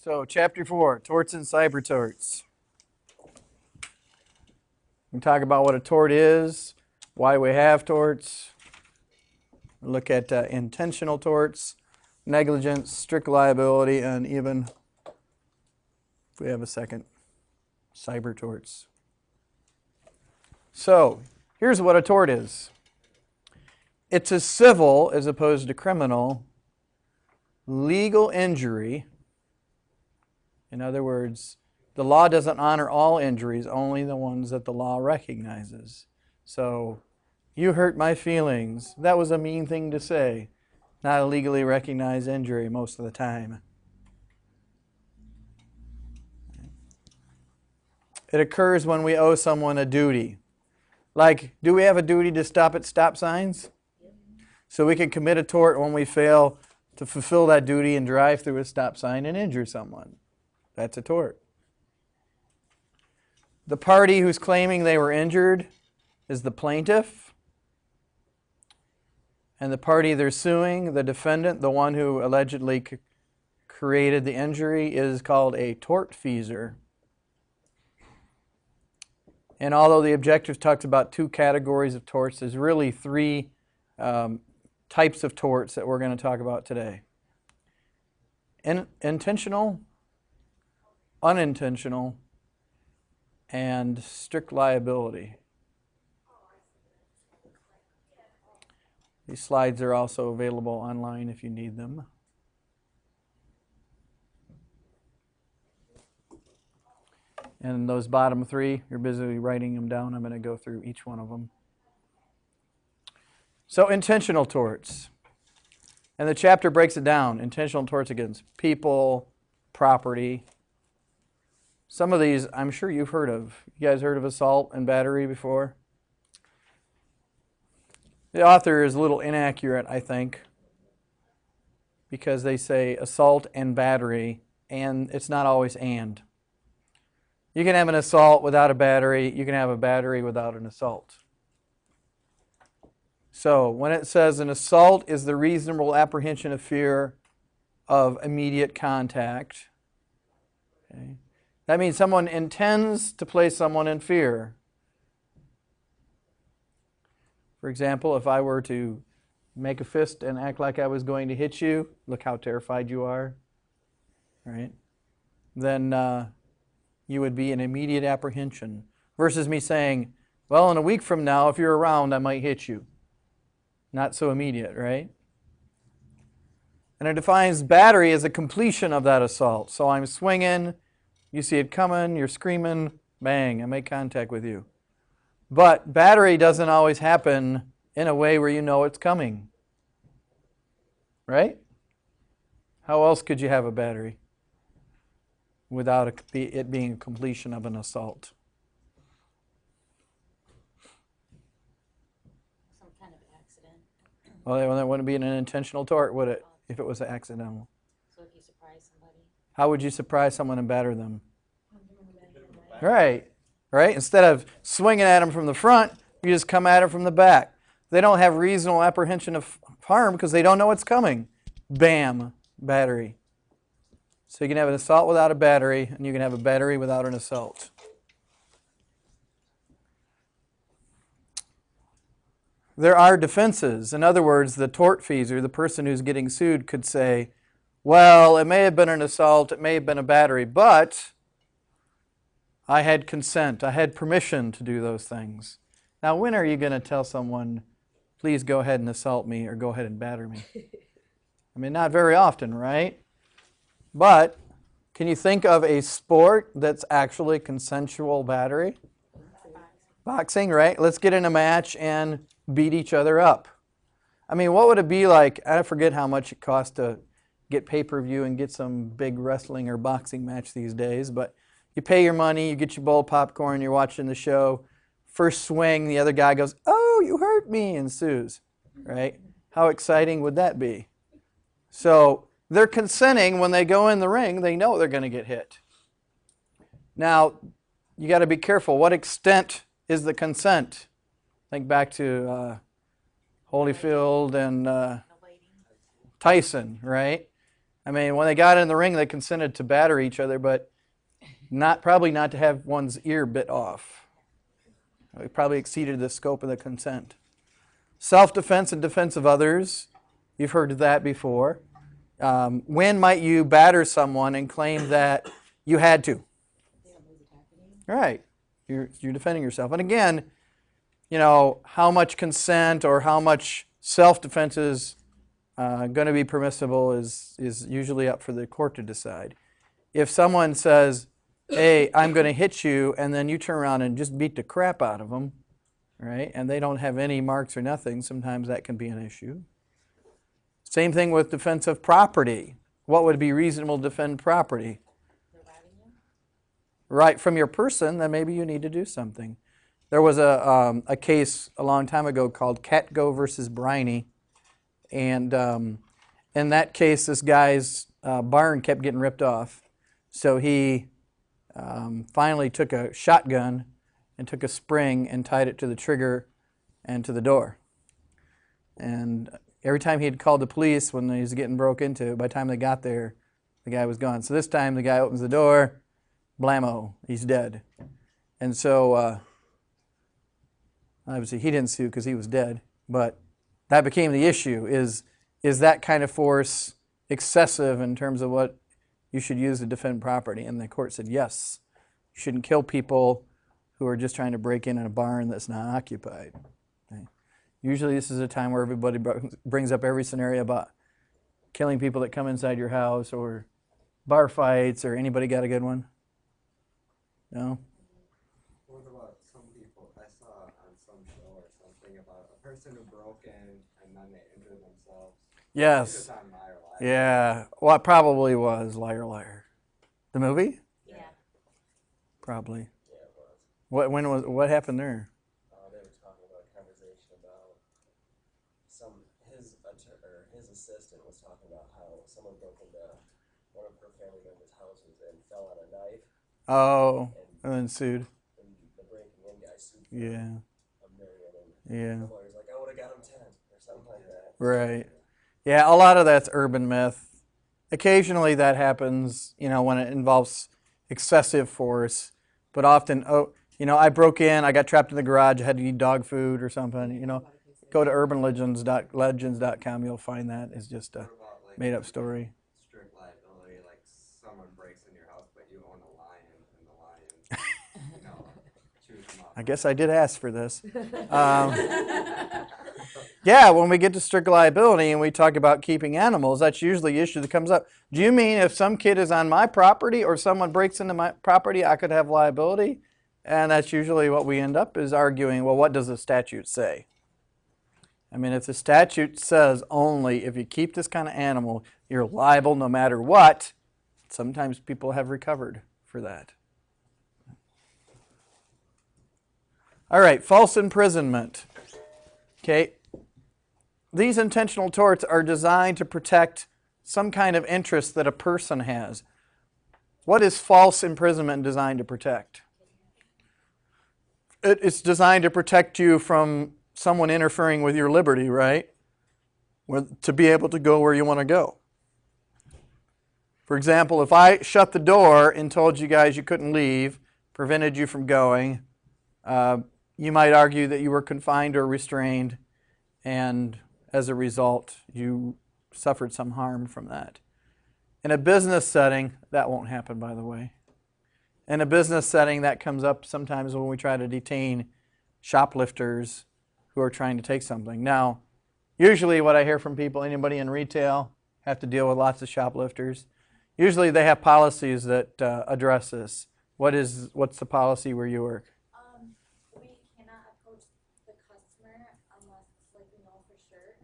So, Chapter 4, Torts and Cybertorts. We talk about what a tort is, why we have torts, look at intentional torts, negligence, strict liability, and even, if we have a second, cybertorts. So, here's what a tort is. It's a civil, as opposed to criminal, legal injury. In other words, the law doesn't honor all injuries, only the ones that the law recognizes. So, you hurt my feelings. That was a mean thing to say. Not a legally recognized injury most of the time. It occurs when we owe someone a duty. Like, do we have a duty to stop at stop signs? So we can commit a tort when we fail to fulfill that duty and drive through a stop sign and injure someone. That's a tort. The party who's claiming they were injured is the plaintiff. And the party they're suing, the defendant, the one who allegedly created the injury, is called a tortfeasor. And although the objective talks about two categories of torts, there's really three types of torts that we're going to talk about today. Intentional, unintentional, and strict liability. These slides are also available online if you need them. And those bottom three, you're busy writing them down. I'm going to go through each one of them. So, intentional torts. And the chapter breaks it down. Intentional torts against people, property. Some of these I'm sure you've heard of. You guys heard of assault and battery before? The author is a little inaccurate, I think, because they say assault and battery, and it's not always and. You can have an assault without a battery. You can have a battery without an assault. So when it says an assault is the reasonable apprehension of fear of immediate contact, okay, that means someone intends to place someone in fear. For example, if I were to make a fist and act like I was going to hit you, look how terrified you are, right? Then you would be in immediate apprehension. Versus me saying, well, in a week from now, if you're around, I might hit you. Not so immediate, right? And it defines battery as a completion of that assault. So I'm swinging, you see it coming, you're screaming, bang, I make contact with you. But battery doesn't always happen in a way where you know it's coming. Right? How else could you have a battery without it being a completion of an assault? Some kind of accident. Well, that wouldn't be an intentional tort, would it, if it was accidental? So if you surprise somebody. How would you surprise someone and batter them? Right. Right? Instead of swinging at them from the front, you just come at them from the back. They don't have reasonable apprehension of harm because they don't know what's coming. Bam, battery. So you can have an assault without a battery, and you can have a battery without an assault. There are defenses. In other words, the tortfeasor, the person who's getting sued, could say, well, it may have been an assault, it may have been a battery, but I had consent, I had permission to do those things. Now, when are you going to tell someone, please go ahead and assault me or go ahead and batter me? I mean, not very often, right? But can you think of a sport that's actually consensual battery? Boxing, right? Let's get in a match and beat each other up. I mean, what would it be like? I forget how much it costs to get pay-per-view and get some big wrestling or boxing match these days, but you pay your money, you get your bowl of popcorn, you're watching the show. First swing, the other guy goes, oh, you hurt me, and sues, right? How exciting would that be? So they're consenting when they go in the ring. They know they're going to get hit. Now, you got to be careful. What extent is the consent? Think back to Holyfield and Tyson, right? I mean, when they got in the ring, they consented to batter each other, but probably not to have one's ear bit off. It probably exceeded the scope of the consent. Self-defense and defense of others. You've heard of that before. When might you batter someone and claim that you had to? Right. You're defending yourself. And again, how much consent or how much self-defense is going to be permissible is usually up for the court to decide. If someone says, hey, I'm going to hit you, and then you turn around and just beat the crap out of them, right, and they don't have any marks or nothing, sometimes that can be an issue. Same thing with defense of property. What would be reasonable to defend property? Right, from your person, then maybe you need to do something. There was a case a long time ago called Catgo versus Briney, and in that case, this guy's barn kept getting ripped off, so he finally took a shotgun and took a spring and tied it to the trigger and to the door. And every time he'd called the police when he was getting broke into, by the time they got there, the guy was gone. So this time the guy opens the door, blammo, he's dead. And so obviously he didn't sue because he was dead, but that became the issue. Is that kind of force excessive in terms of what you should use to defend property? And the court said yes. You shouldn't kill people who are just trying to break in a barn that's not occupied. Okay. Usually this is a time where everybody brings up every scenario about killing people that come inside your house or bar fights, or anybody got a good one? No? What about some people, I saw on some show or something about a person who broke in and then they injured themselves. Yes. On Liar Liar. Yeah. Well, it probably was Liar Liar. The movie? Yeah. Yeah, Probably. it was. What happened there? They were talking about a conversation about his assistant was talking about how someone broke into one of her family members' houses and fell on a knife. Oh, and then sued. And the breaking in guy sued for Yeah. $1 million. Yeah. The lawyer's like, I would have got him 10 or something like that. Right. Yeah, a lot of that's urban myth. Occasionally that happens, when it involves excessive force, but often, I broke in, I got trapped in the garage, I had to eat dog food or something, Go to urbanlegends.com, you'll find that. It's just a What about, like, made-up story. strict liability, like someone breaks in your house but you own a lion and the lion, chews them up. I guess I did ask for this. Yeah, when we get to strict liability and we talk about keeping animals, that's usually the issue that comes up. Do you mean if some kid is on my property or someone breaks into my property, I could have liability? And that's usually what we end up is arguing, well, what does the statute say? I mean, if the statute says only if you keep this kind of animal, you're liable no matter what, sometimes people have recovered for that. All right, false imprisonment. Okay, these intentional torts are designed to protect some kind of interest that a person has. What is false imprisonment designed to protect? It's designed to protect you from someone interfering with your liberty, right? To be able to go where you want to go. For example, if I shut the door and told you guys you couldn't leave, prevented you from going, you might argue that you were confined or restrained, and as a result, you suffered some harm from that. In a business setting, that won't happen, by the way. In a business setting, that comes up sometimes when we try to detain shoplifters who are trying to take something. Now, usually what I hear from people, anybody in retail, have to deal with lots of shoplifters. Usually they have policies that address this. What's the policy where you work? We cannot approach the customer unless we know for sure.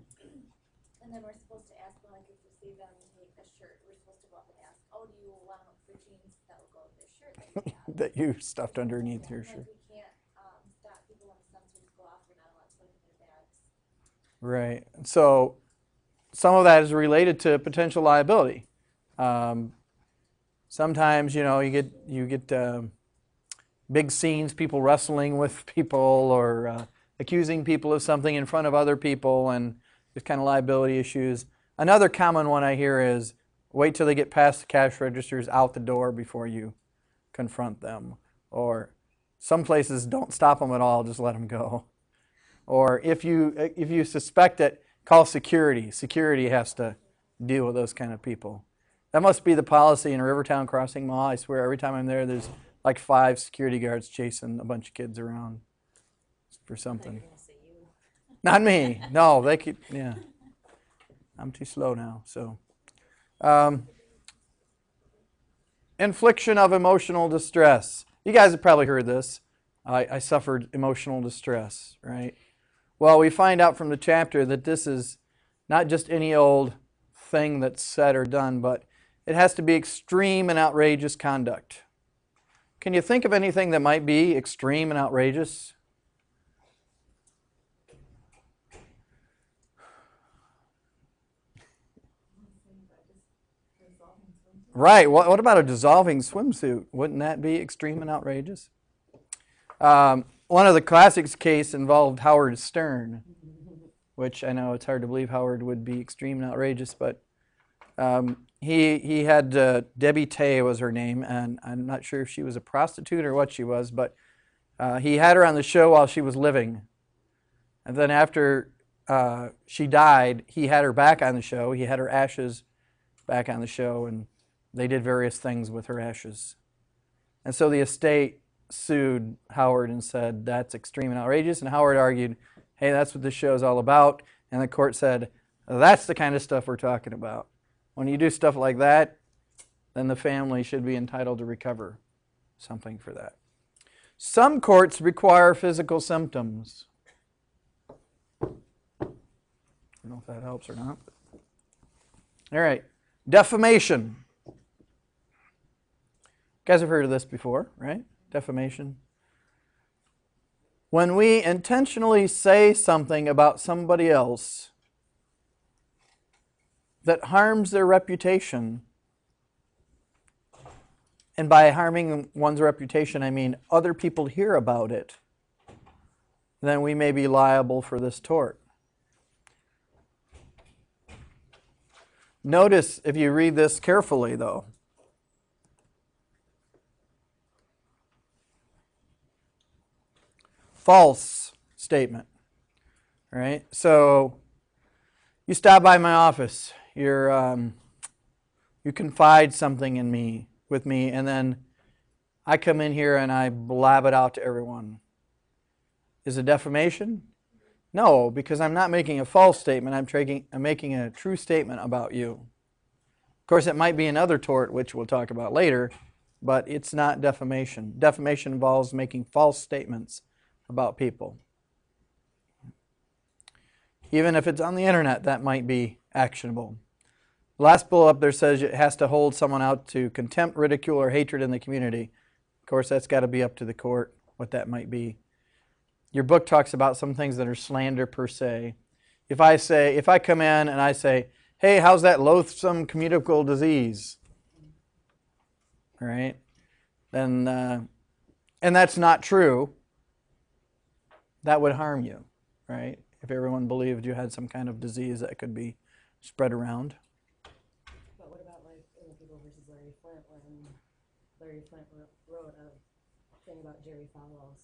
And then we're supposed to ask them, like if we see them take a shirt, we're supposed to go up and ask, oh, do you want to look for jeans that will go with this shirt that you have? That you stuffed underneath your shirt. We can't stop people when the sensors go off. We're not allowed to put it in their bags. Right. So some of that is related to potential liability. Sometimes, you get big scenes, people wrestling with people or accusing people of something in front of other people, and there's kind of liability issues. Another common one I hear is Wait till they get past the cash registers, out the door before you confront them. Or some places don't stop them at all, just let them go. Or if you suspect it, call security. Security has to deal with those kind of people. That must be the policy in Rivertown Crossing Mall. I swear every time I'm there, there's like 5 security guards chasing a bunch of kids around for something. Not me. No, they could, yeah. I'm too slow now, so. Infliction of emotional distress. You guys have probably heard this. I suffered emotional distress, right? Well, we find out from the chapter that this is not just any old thing that's said or done, but it has to be extreme and outrageous conduct. Can you think of anything that might be extreme and outrageous? Right. What about a dissolving swimsuit? Wouldn't that be extreme and outrageous? One of the classics case involved Howard Stern, which I know it's hard to believe Howard would be extreme and outrageous, but he had Debbie Tay was her name, and I'm not sure if she was a prostitute or what she was, but he had her on the show while she was living. And then after she died, he had her back on the show. He had her ashes back on the show, and they did various things with her ashes. And so the estate sued Howard and said, that's extreme and outrageous. And Howard argued, hey, that's what this show is all about. And the court said, that's the kind of stuff we're talking about. When you do stuff like that, then the family should be entitled to recover something for that. Some courts require physical symptoms. I don't know if that helps or not. All right. Defamation. You guys have heard of this before, right? Defamation. When we intentionally say something about somebody else that harms their reputation, and by harming one's reputation, I mean other people hear about it, then we may be liable for this tort. Notice, if you read this carefully, though, false statement, right? So you stop by my office, you confide something in with me, and then I come in here and I blab it out to everyone. Is it defamation? No, because I'm not making a false statement. I'm making a true statement about you. Of course, it might be another tort, which we'll talk about later, but it's not defamation. Defamation involves making false statements about people. Even if it's on the internet, that might be actionable. The last bullet up there says it has to hold someone out to contempt, ridicule, or hatred in the community. Of course, that's got to be up to the court, what that might be. Your book talks about some things that are slander per se. If I come in and I say, hey, how's that loathsome communicable disease? All right? Then, and that's not true. That would harm you, right? If everyone believed you had some kind of disease that could be spread around. But what about like in the People versus Larry Flint, when Larry Flint wrote a thing about Jerry Falwell,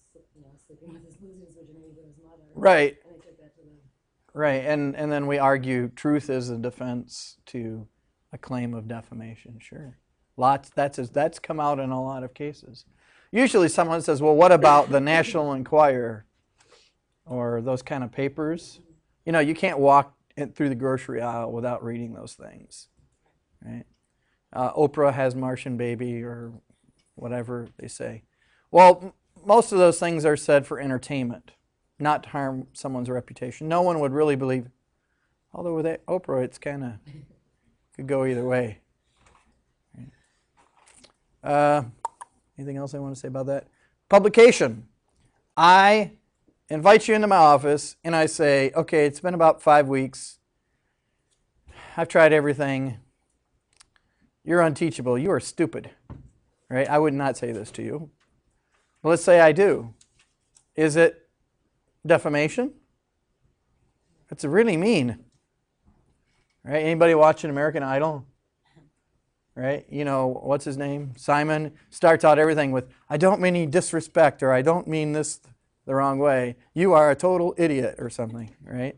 sleeping with his losers, which maybe with his mother. Right. And they took that to the... Right, and then we argue truth is a defense to a claim of defamation. Sure, that's come out in a lot of cases. Usually, someone says, "Well, what about the National Enquirer or those kind of papers?" You know, you can't walk through the grocery aisle without reading those things, right? Oprah has Martian Baby or whatever they say. Well, most of those things are said for entertainment, not to harm someone's reputation. No one would really believe, although with Oprah, it's kind of, could go either way. Anything else I want to say about that? Publication. I invite you into my office and I say, okay, it's been about 5 weeks. I've tried everything. You're unteachable. You are stupid. Right? I would not say this to you. But let's say I do. Is it defamation? That's really mean. Right? Anybody watching American Idol? right? You know, what's his name? Simon starts out everything with, I don't mean any disrespect, or I don't mean this the wrong way. You are a total idiot, or something, right?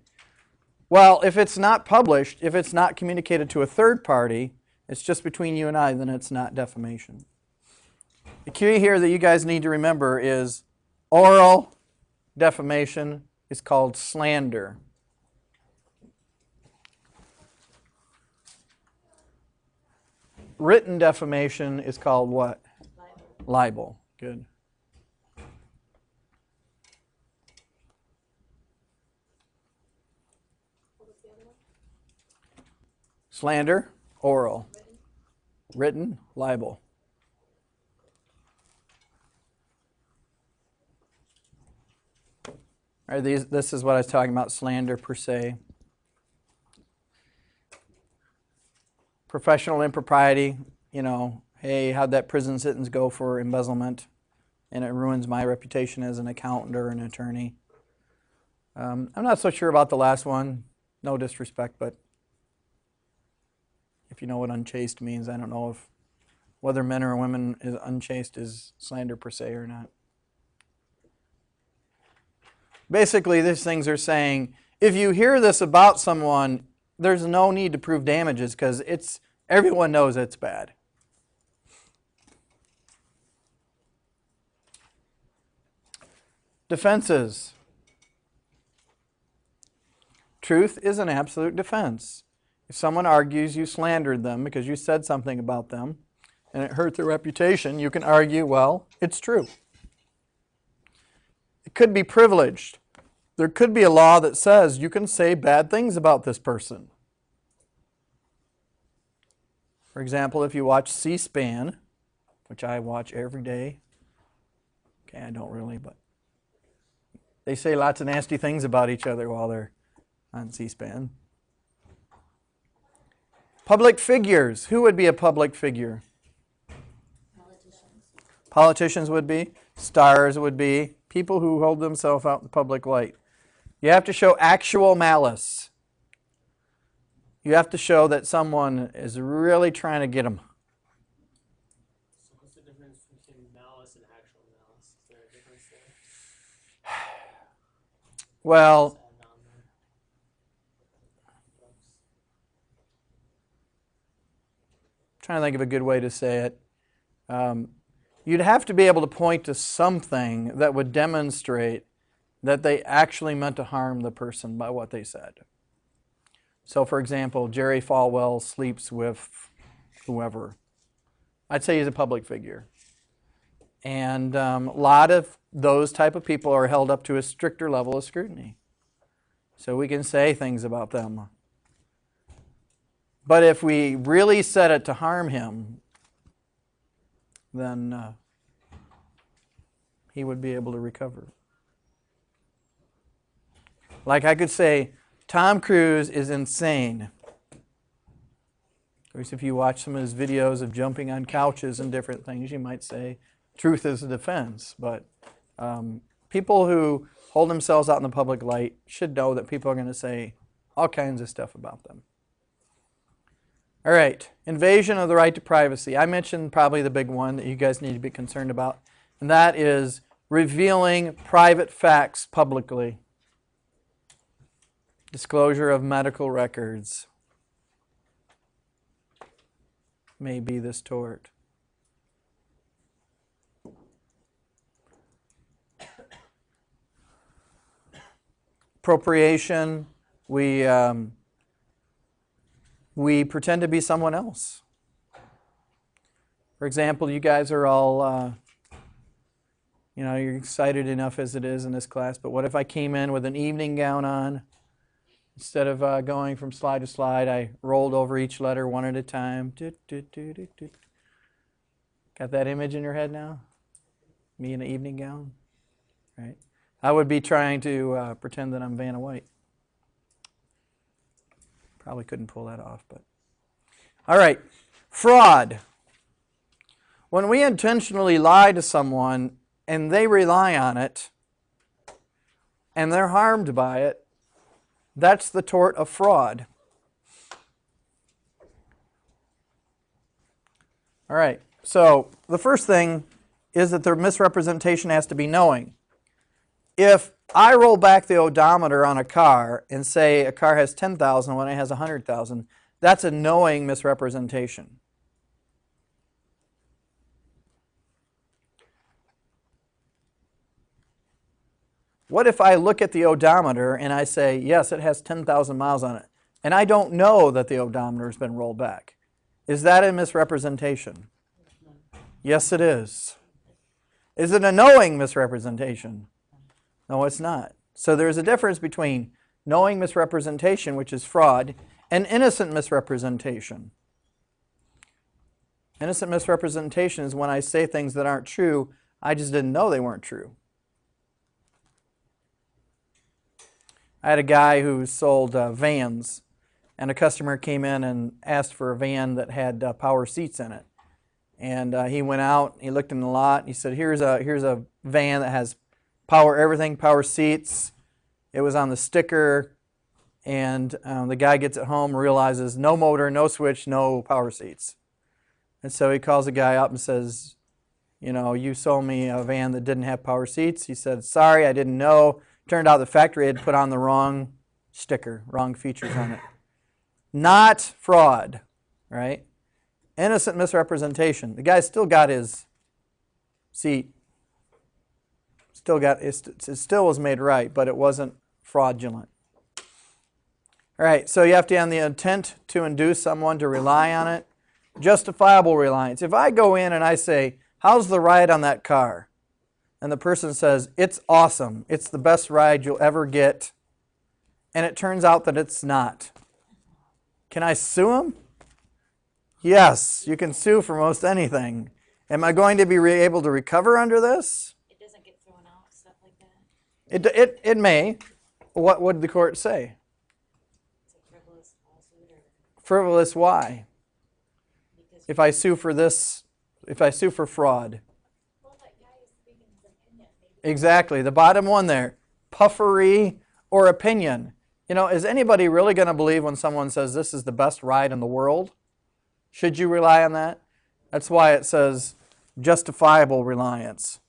Well, if it's not published, if it's not communicated to a third party, it's just between you and I, then it's not defamation. The key here that you guys need to remember is oral defamation is called slander. Written defamation is called what? Libel. Good. Slander, oral. Written, libel. All right, this is what I was talking about, slander per se. Professional impropriety, you know, hey, how'd that prison sentence go for embezzlement? And it ruins my reputation as an accountant or an attorney. I'm not so sure about the last one. No disrespect, but if you know what unchaste means, I don't know if whether men or women is unchaste is slander per se or not. Basically, these things are saying, if you hear this about someone, there's no need to prove damages because everyone knows it's bad. Defenses. Truth is an absolute defense. If someone argues you slandered them because you said something about them and it hurt their reputation, you can argue, well, it's true. It could be privileged. There could be a law that says you can say bad things about this person. For example, if you watch C-SPAN, which I watch every day. Okay, I don't really, but they say lots of nasty things about each other while they're on C-SPAN. Public figures. Who would be a public figure? Politicians. Politicians would be. Stars would be. People who hold themselves out in the public light. You have to show actual malice. You have to show that someone is really trying to get them. So what's the difference between malice and actual malice? Is there a difference there? Well, trying to think of a good way to say it. You'd have to be able to point to something that would demonstrate that they actually meant to harm the person by what they said. So, for example, Jerry Falwell sleeps with whoever. I'd say he's a public figure. And a lot of those type of people are held up to a stricter level of scrutiny. So we can say things about them. But if we really said it to harm him, then he would be able to recover. Like I could say, Tom Cruise is insane. Of course, if you watch some of his videos of jumping on couches and different things, you might say truth is a defense. But people who hold themselves out in the public light should know that people are going to say all kinds of stuff about them. All right, invasion of the right to privacy. I mentioned probably the big one that you guys need to be concerned about, and that is revealing private facts publicly. Disclosure of medical records may be this tort. Appropriation, we pretend to be someone else. For example, you guys are all, you're excited enough as it is in this class, but what if I came in with an evening gown on? Instead of going from slide to slide, I rolled over each letter one at a time. Got that image in your head now? Me in an evening gown? Right? I would be trying to pretend that I'm Vanna White. Probably couldn't pull that off, but. All right, fraud. When we intentionally lie to someone and they rely on it and they're harmed by it, that's the tort of fraud. All right. So the first thing is that the misrepresentation has to be knowing. If I roll back the odometer on a car and say a car has 10,000 when it has 100,000, that's a knowing misrepresentation. What if I look at the odometer and I say, yes, it has 10,000 miles on it, and I don't know that the odometer has been rolled back? Is that a misrepresentation? Yes, it is. Is it a knowing misrepresentation? No, it's not. So there's a difference between knowing misrepresentation, which is fraud, and innocent misrepresentation. Innocent misrepresentation is when I say things that aren't true, I just didn't know they weren't true. I had a guy who sold vans, and a customer came in and asked for a van that had power seats in it. And he went out, he looked in the lot, and he said, here's a van that has power everything, power seats. It was on the sticker, and the guy gets it home and realizes no motor, no switch, no power seats. And so he calls the guy up and says, you know, you sold me a van that didn't have power seats. He said, sorry, I didn't know. Turned out the factory had put on the wrong sticker, wrong features on it. Not fraud, right? Innocent misrepresentation. The guy still got his seat. It still was made right, but it wasn't fraudulent. All right, so you have to have the intent to induce someone to rely on it. Justifiable reliance. If I go in and I say, how's the ride on that car? And the person says, it's awesome. It's the best ride you'll ever get. And it turns out that it's not. Can I sue him? Yes, you can sue for most anything. Am I going to be able to recover under this? It doesn't get thrown out, stuff like that. It may. What would the court say? It's a frivolous lawsuit or Frivolous, why? because If I sue for this, if I sue for fraud. Well, that guy is speaking his opinion, maybe. Exactly. The bottom one there. Puffery or opinion. You know, is anybody really going to believe when someone says this is the best ride in the world? Should you rely on that? That's why it says justifiable reliance.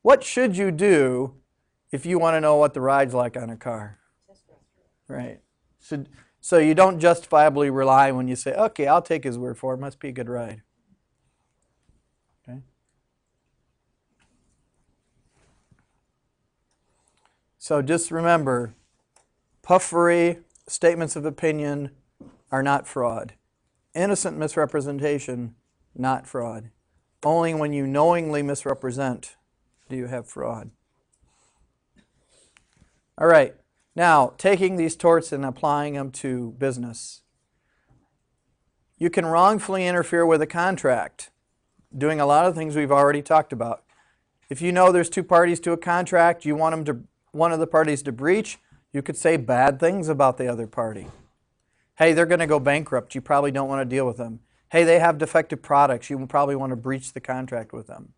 What should you do if you want to know what the ride's like on a car? Right. So you don't justifiably rely when you say, okay, I'll take his word for it. Must be a good ride. Okay. So just remember, puffery, statements of opinion are not fraud. Innocent misrepresentation, not fraud. Only when you knowingly misrepresent do you have fraud. All right. Now, taking these torts and applying them to business. You can wrongfully interfere with a contract, doing a lot of things we've already talked about. If you know there's two parties to a contract, you want one of the parties to breach, you could say bad things about the other party. Hey, they're going to go bankrupt. You probably don't want to deal with them. Hey, they have defective products. You probably want to breach the contract with them.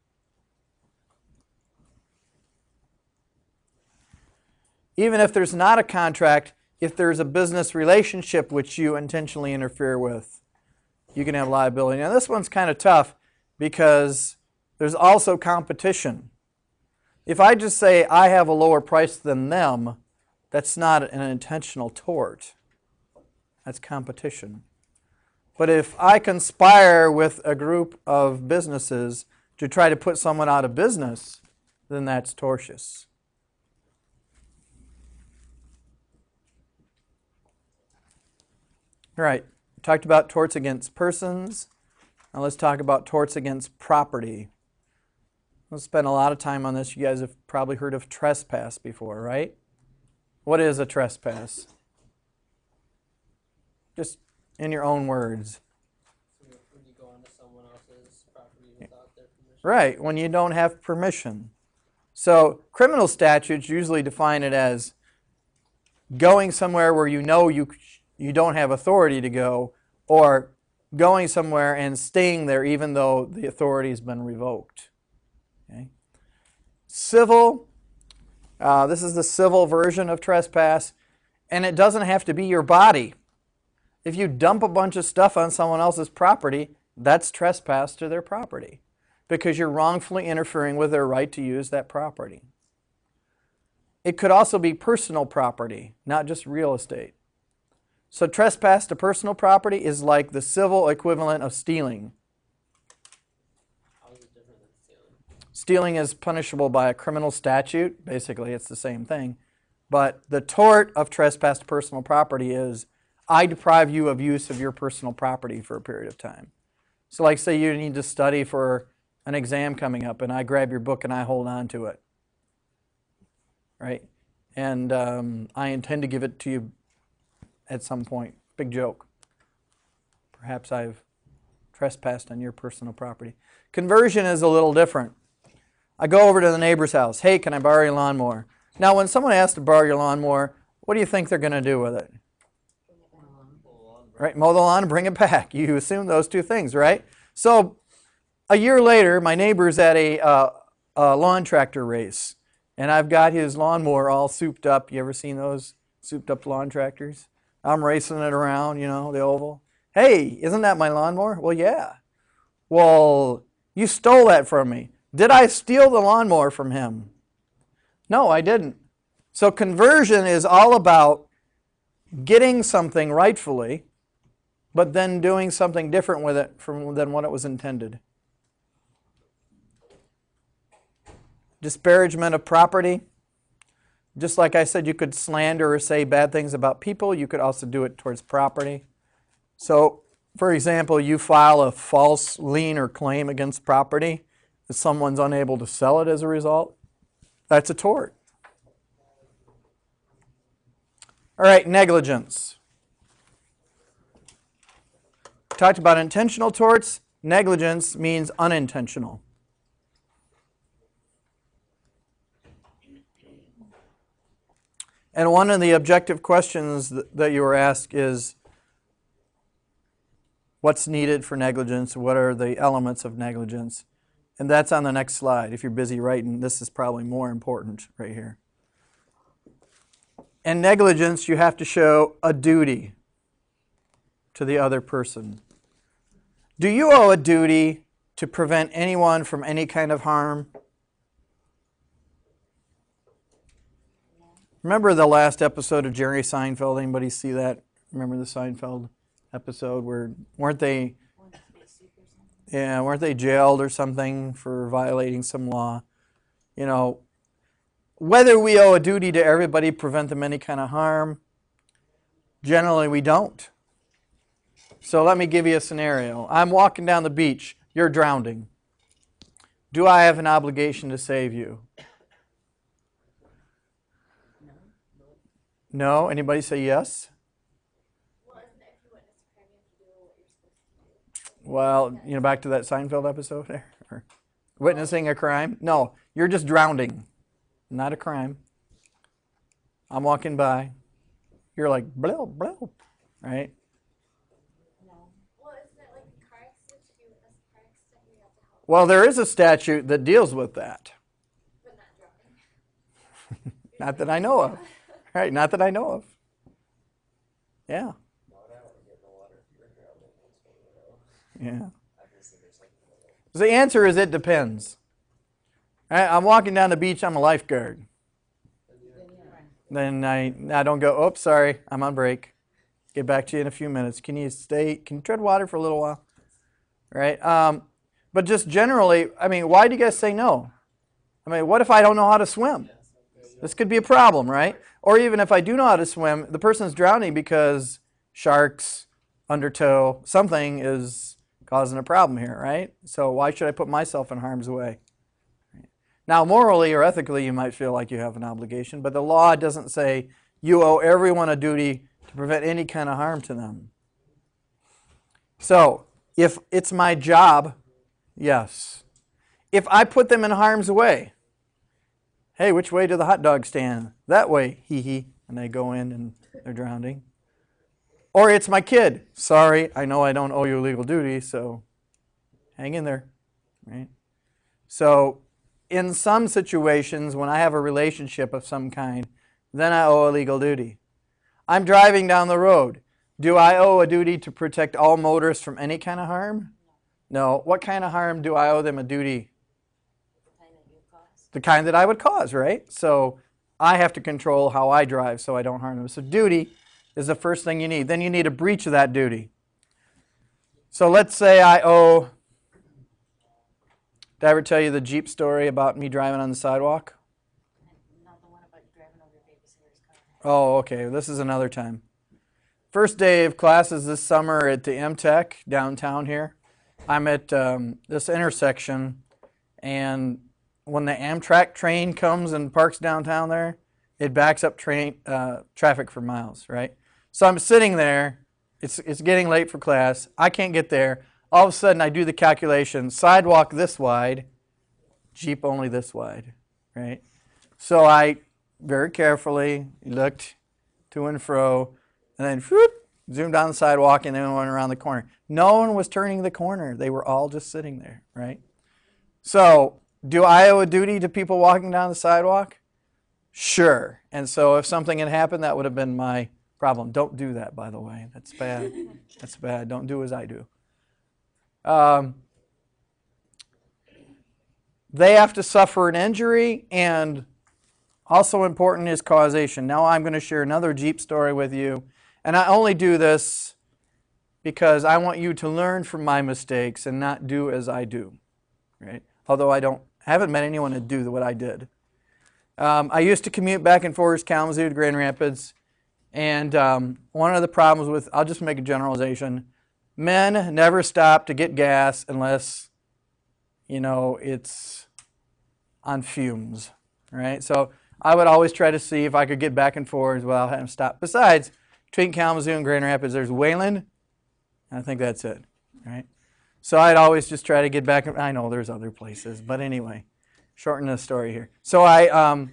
Even if there's not a contract, if there's a business relationship which you intentionally interfere with, you can have liability. Now, this one's kind of tough because there's also competition. If I just say I have a lower price than them, that's not an intentional tort. That's competition. But if I conspire with a group of businesses to try to put someone out of business, then that's tortious. All right, we talked about torts against persons. Now let's talk about torts against property. We'll spend a lot of time on this. You guys have probably heard of trespass before, right? What is a trespass? Just in your own words. So when you go onto someone else's property without their permission. Right, when you don't have permission. So criminal statutes usually define it as going somewhere where you know you don't have authority to go, or going somewhere and staying there even though the authority has been revoked. Okay. Civil, this is the civil version of trespass, and it doesn't have to be your body. If you dump a bunch of stuff on someone else's property, That's trespass to their property because you're wrongfully interfering with their right to use that property. It could also be personal property, not just real estate. So trespass to personal property is like the civil equivalent of stealing. How is it different than stealing? Stealing is punishable by a criminal statute. Basically, it's the same thing. But the tort of trespass to personal property is I deprive you of use of your personal property for a period of time. So like say you need to study for an exam coming up and I grab your book and I hold on to it. Right? And I intend to give it to you at some point. Big joke. Perhaps I've trespassed on your personal property. Conversion is a little different. I go over to the neighbor's house. Hey, can I borrow your lawnmower? Now, when someone asks to borrow your lawnmower, what do you think they're going to do with it? Right, mow the lawn and bring it back. You assume those two things, right? So, a year later, my neighbor's at a lawn tractor race, and I've got his lawnmower all souped up. You ever seen those souped up lawn tractors? I'm racing it around, you know, the oval. Hey, isn't that my lawnmower? Well, yeah. Well, you stole that from me. Did I steal the lawnmower from him? No, I didn't. So conversion is all about getting something rightfully, but then doing something different with it than what it was intended. Disparagement of property. Just like I said, you could slander or say bad things about people. You could also do it towards property. So, for example, you file a false lien or claim against property, and someone's unable to sell it as a result. That's a tort. All right, negligence. Talked about intentional torts. Negligence means unintentional. And one of the objective questions that you were asked is, what's needed for negligence? What are the elements of negligence? And that's on the next slide. If you're busy writing, this is probably more important right here. In negligence, you have to show a duty to the other person. Do you owe a duty to prevent anyone from any kind of harm? Remember the last episode of Jerry Seinfeld? Anybody see that? Remember the Seinfeld episode where weren't they jailed or something for violating some law? You know, whether we owe a duty to everybody to prevent them any kind of harm, generally we don't. So let me give you a scenario. I'm walking down the beach. You're drowning. Do I have an obligation to save you? No? Anybody say yes? Well, isn't it if you witness a crime, you have to do what you're supposed to do? Well, you know, back to that Seinfeld episode there? Or witnessing a crime? No, you're just drowning. Not a crime. I'm walking by. You're like, blow, blow, right? Well, isn't it like a car accident? If you witness a car accident, you have to help, Well, there is a statute that deals with that. but not drowning. Not that I know of. Right, not that I know of. Yeah. Yeah. So the answer is it depends. Right, I'm walking down the beach, I'm a lifeguard. Then I don't go, oops, sorry, I'm on break. Get back to you in a few minutes. Can you tread water for a little while? Right? But just generally, I mean, why do you guys say no? I mean, what if I don't know how to swim? This could be a problem, right? Or even if I do know how to swim, the person's drowning because sharks, undertow, something is causing a problem here, right? So why should I put myself in harm's way? Now, morally or ethically, you might feel like you have an obligation, but the law doesn't say you owe everyone a duty to prevent any kind of harm to them. So, if it's my job, yes. If I put them in harm's way, hey, which way to the hot dog stand? That way, hee hee, and they go in and they're drowning. Or it's my kid. Sorry, I know I don't owe you a legal duty, so hang in there, right? So, in some situations, when I have a relationship of some kind, then I owe a legal duty. I'm driving down the road. Do I owe a duty to protect all motorists from any kind of harm? No. What kind of harm do I owe them a duty? The kind that you cause. The kind that I would cause, right? So I have to control how I drive so I don't harm them. So duty is the first thing you need. Then you need a breach of that duty. So let's say I owe... Did I ever tell you the Jeep story about me driving on the sidewalk? Not the one about you driving over your babysitter's car. Oh, okay. This is another time. First day of classes this summer at the MTech downtown here. I'm at this intersection, and when the Amtrak train comes and parks downtown there, it backs up traffic for miles, right? So I'm sitting there. It's getting late for class. I can't get there. All of a sudden, I do the calculation. Sidewalk this wide, Jeep only this wide, right? So I very carefully looked to and fro, and then whoop, zoomed down the sidewalk and then went around the corner. No one was turning the corner. They were all just sitting there, right? So do I owe a duty to people walking down the sidewalk? Sure. And so if something had happened, that would have been my problem. Don't do that, by the way. That's bad. That's bad. Don't do as I do. They have to suffer an injury, and also important is causation. Now I'm going to share another Jeep story with you, and I only do this because I want you to learn from my mistakes and not do as I do, right? Although I haven't met anyone to do what I did. I used to commute back and forth Kalamazoo to Grand Rapids, and one of the problems with, I'll just make a generalization, men never stop to get gas unless, it's on fumes, right? So I would always try to see if I could get back and forth without having to stop. Besides, between Kalamazoo and Grand Rapids, there's Wayland, and I think that's it, right? So I'd always just try to get back. I know there's other places, but anyway, shorten the story here. So I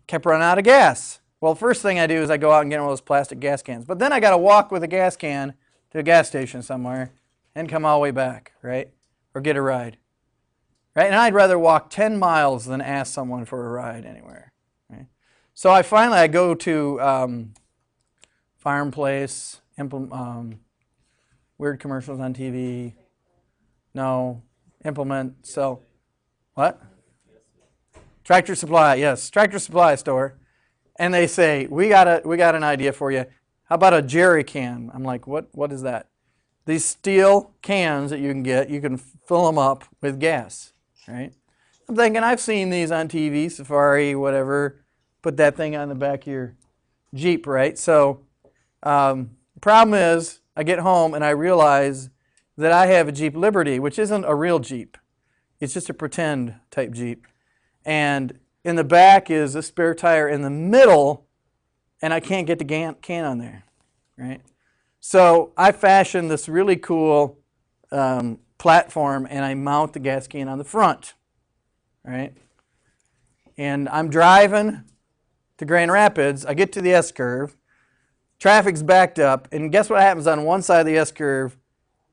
kept running out of gas. Well, first thing I do is I go out and get one of those plastic gas cans. But then I got to walk with a gas can to a gas station somewhere and come all the way back, right? Or get a ride, right? And I'd rather walk 10 miles than ask someone for a ride anywhere, right? So I go to Farm Place, weird commercials on TV. No, Implement, sell. What? Tractor Supply, yes, Tractor Supply store. And they say, we got an idea for you. How about a jerry can? I'm like, what is that? These steel cans that you can fill them up with gas, right? I'm thinking, I've seen these on TV, Safari, whatever. Put that thing on the back of your Jeep, right? So the problem is, I get home and I realize that I have a Jeep Liberty, which isn't a real Jeep. It's just a pretend type Jeep. And in the back is a spare tire in the middle, and I can't get the can on there, right? So I fashioned this really cool platform, and I mount the gas can on the front, right? And I'm driving to Grand Rapids. I get to the S-curve. Traffic's backed up, and guess what happens on one side of the S-curve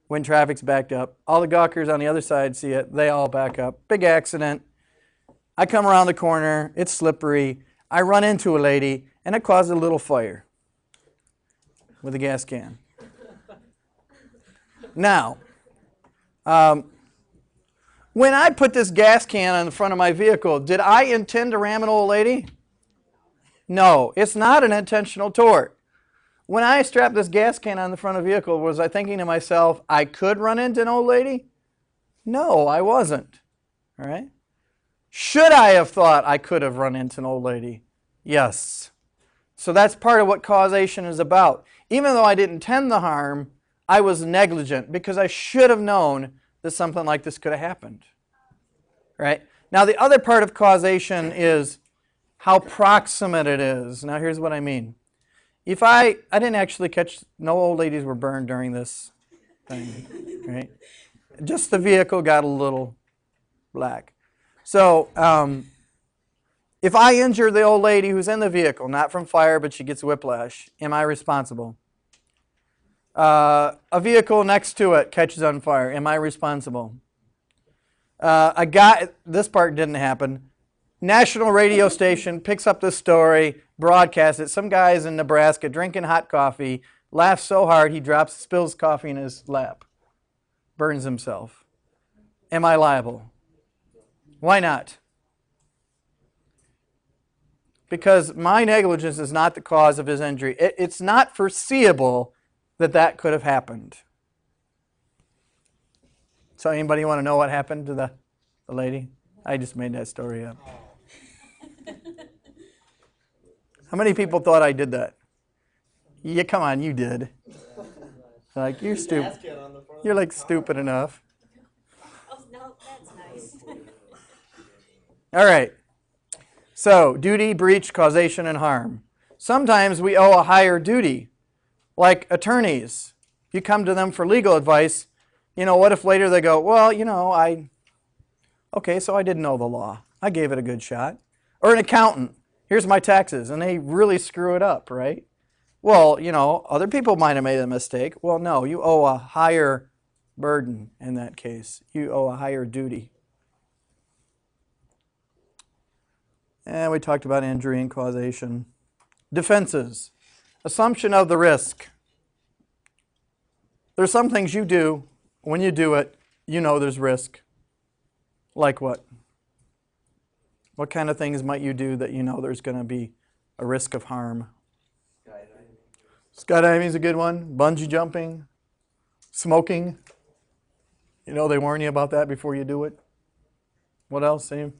when traffic's backed up? All the gawkers on the other side see it. They all back up. Big accident. I come around the corner. It's slippery. I run into a lady, and it caused a little fire with a gas can. Now, when I put this gas can on the front of my vehicle, did I intend to ram an old lady? No, it's not an intentional tort. When I strapped this gas can on the front of the vehicle, was I thinking to myself, I could run into an old lady? No, I wasn't. All right? Should I have thought I could have run into an old lady? Yes. So that's part of what causation is about. Even though I didn't intend the harm, I was negligent because I should have known that something like this could have happened. Right? Now the other part of causation is how proximate it is. Now here's what I mean. If I didn't actually no old ladies were burned during this thing, right? Just the vehicle got a little black. So if I injure the old lady who's in the vehicle, not from fire, but she gets whiplash, am I responsible? A vehicle next to it catches on fire, am I responsible? This part didn't happen. National radio station picks up this story, broadcasts it. Some guy's in Nebraska drinking hot coffee, laughs so hard he spills coffee in his lap. burns himself. Am I liable? Why not? Because my negligence is not the cause of his injury. It's not foreseeable that that could have happened. So anybody want to know what happened to the lady? I just made that story up. How many people thought I did that? Yeah, come on, you did. Like, you're stupid. You're like stupid enough. Oh, no, that's nice. All right. So, duty, breach, causation, and harm. Sometimes we owe a higher duty, like attorneys. You come to them for legal advice. What if later they go, well, okay, so I didn't know the law. I gave it a good shot. Or an accountant. Here's my taxes, and they really screw it up, right? Well, other people might have made a mistake. Well, no, you owe a higher burden in that case. You owe a higher duty. And we talked about injury and causation. Defenses. Assumption of the risk. There's some things you do. When you do it, you know there's risk. Like what? What kind of things might you do that you know there's going to be a risk of harm? Skydiving is a good one. Bungee jumping. Smoking. They warn you about that before you do it. What else, Sam?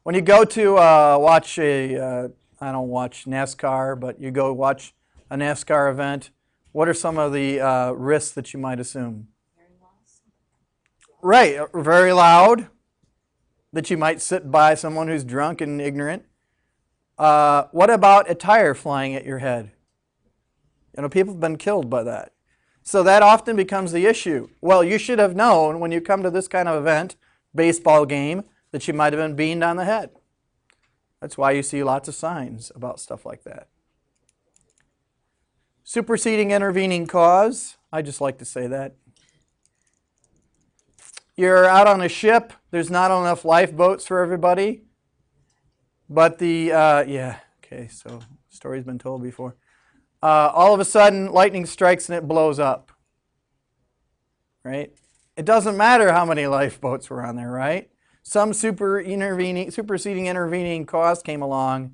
When you go to watch I don't watch NASCAR, but you go watch a NASCAR event, what are some of the risks that you might assume? Hearing loss. Right, very loud, that you might sit by someone who's drunk and ignorant. What about a tire flying at your head? People have been killed by that. So that often becomes the issue. Well, you should have known when you come to this kind of event, baseball game, that you might have been beamed on the head. That's why you see lots of signs about stuff like that. Superseding intervening cause. I just like to say that. You're out on a ship. There's not enough lifeboats for everybody. But so story's been told before. All of a sudden, lightning strikes and it blows up. Right? It doesn't matter how many lifeboats were on there, right? Some superseding intervening cause came along,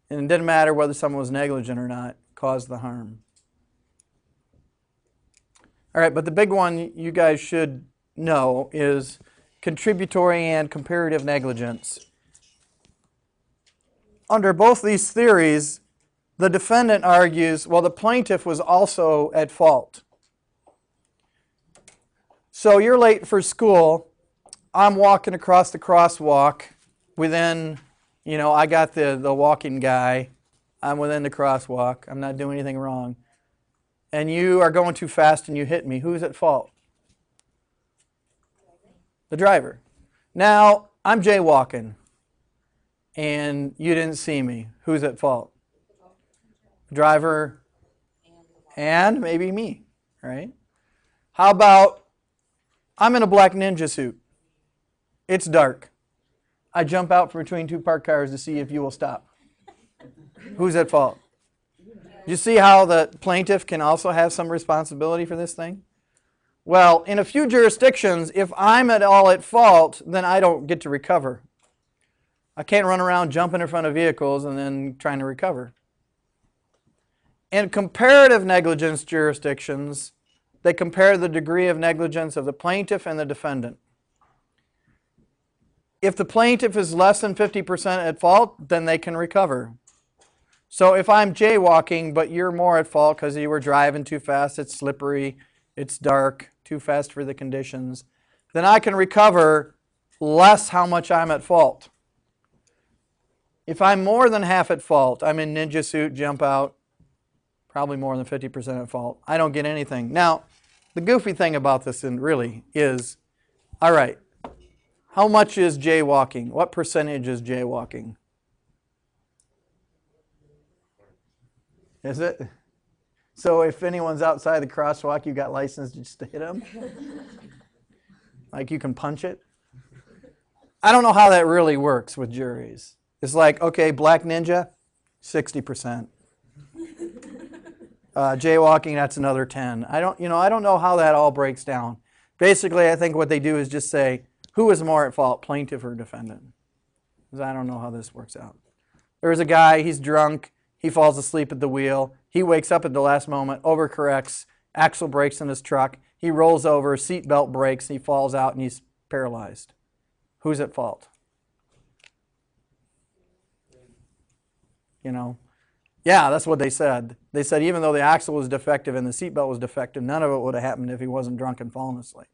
and it didn't matter whether someone was negligent or not, caused the harm. All right, but the big one you guys should know is contributory and comparative negligence. Under both these theories, the defendant argues, well, the plaintiff was also at fault. So you're late for school. I'm walking across the crosswalk within, I got the walking guy. I'm within the crosswalk. I'm not doing anything wrong. And you are going too fast and you hit me. Who's at fault? The driver. Now, I'm jaywalking and you didn't see me. Who's at fault? Driver and maybe me, right? How about I'm in a black ninja suit. It's dark. I jump out from between two parked cars to see if you will stop. Who's at fault? You see how the plaintiff can also have some responsibility for this thing? Well, in a few jurisdictions, if I'm at all at fault, then I don't get to recover. I can't run around jumping in front of vehicles and then trying to recover. In comparative negligence jurisdictions, they compare the degree of negligence of the plaintiff and the defendant. If the plaintiff is less than 50% at fault, then they can recover. So if I'm jaywalking, but you're more at fault because you were driving too fast, it's slippery, it's dark, too fast for the conditions, then I can recover less how much I'm at fault. If I'm more than half at fault, I'm in ninja suit, jump out, probably more than 50% at fault, I don't get anything. Now, the goofy thing about this really is, all right, how much is jaywalking? What percentage is jaywalking? Is it? So if anyone's outside the crosswalk, you got license just to hit them? Like you can punch it? I don't know how that really works with juries. It's like, okay, black ninja, 60%. Jaywalking, that's another 10. I don't know how that all breaks down. Basically, I think what they do is just say, who is more at fault, plaintiff or defendant? Because I don't know how this works out. There's a guy, he's drunk, he falls asleep at the wheel, he wakes up at the last moment, overcorrects, axle breaks in his truck, he rolls over, seatbelt breaks, he falls out and he's paralyzed. Who's at fault? You know? Yeah, that's what they said. They said even though the axle was defective and the seatbelt was defective, none of it would have happened if he wasn't drunk and fallen asleep.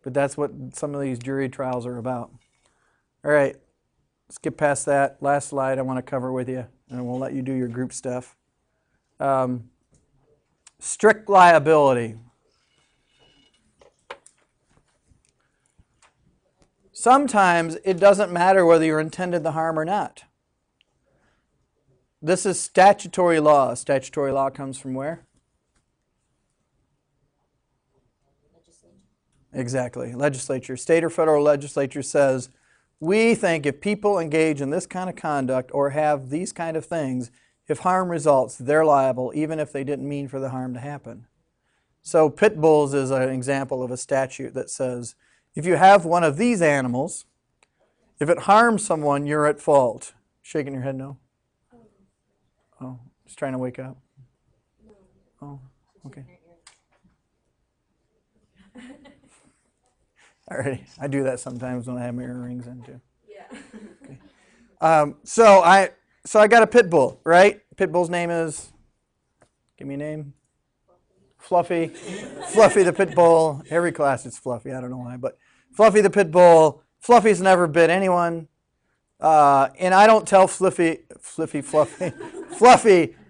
But that's what some of these jury trials are about. All right, skip past that. Last slide I want to cover with you, and we'll let you do your group stuff. Strict liability. Sometimes it doesn't matter whether you intended the harm or not. This is statutory law. Statutory law comes from where? Exactly, legislature. State or federal legislature says, we think if people engage in this kind of conduct or have these kind of things, if harm results, they're liable, even if they didn't mean for the harm to happen. So pit bulls is an example of a statute that says, if you have one of these animals, if it harms someone, you're at fault. Shaking your head no? Oh, just trying to wake up? Oh, okay. All right, I do that sometimes when I have my earrings in too. Yeah. Okay. So I got a pit bull, right? Pit bull's name is, give me a name. Fluffy. Fluffy the pit bull. Every class it's Fluffy, I don't know why, but Fluffy the pit bull. Fluffy's never bit anyone. And I don't tell Fluffy,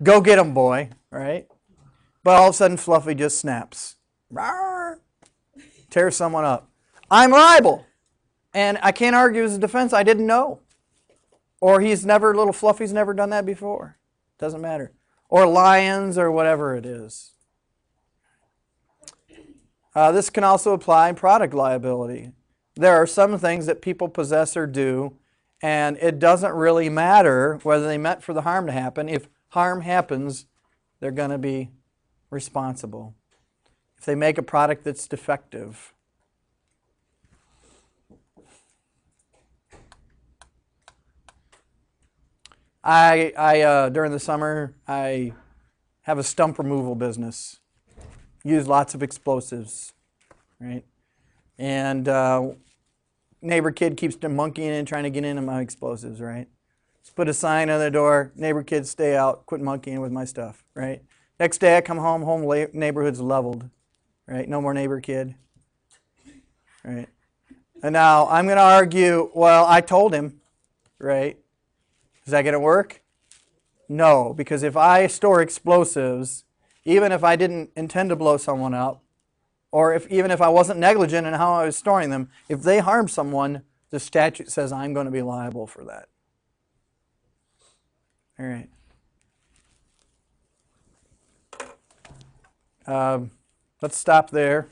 go get him, boy, right? But all of a sudden, Fluffy just snaps. Rawr, tears someone up. I'm liable. And I can't argue as a defense, I didn't know. Or little Fluffy's never done that before. Doesn't matter. Or lions or whatever it is. This can also apply in product liability. There are some things that people possess or do, and it doesn't really matter whether they meant for the harm to happen. If harm happens, they're going to be responsible. If they make a product that's defective. During the summer, I have a stump removal business. Use lots of explosives, right? And neighbor kid keeps monkeying in, trying to get into my explosives, right? Just put a sign on the door, neighbor kids stay out, quit monkeying with my stuff, right? Next day I come home, neighborhood's leveled, right? No more neighbor kid, right? And now I'm going to argue, well, I told him, right? Is that going to work? No, because if I store explosives, even if I didn't intend to blow someone up, or even if I wasn't negligent in how I was storing them, if they harm someone, the statute says I'm going to be liable for that. All right. Let's stop there.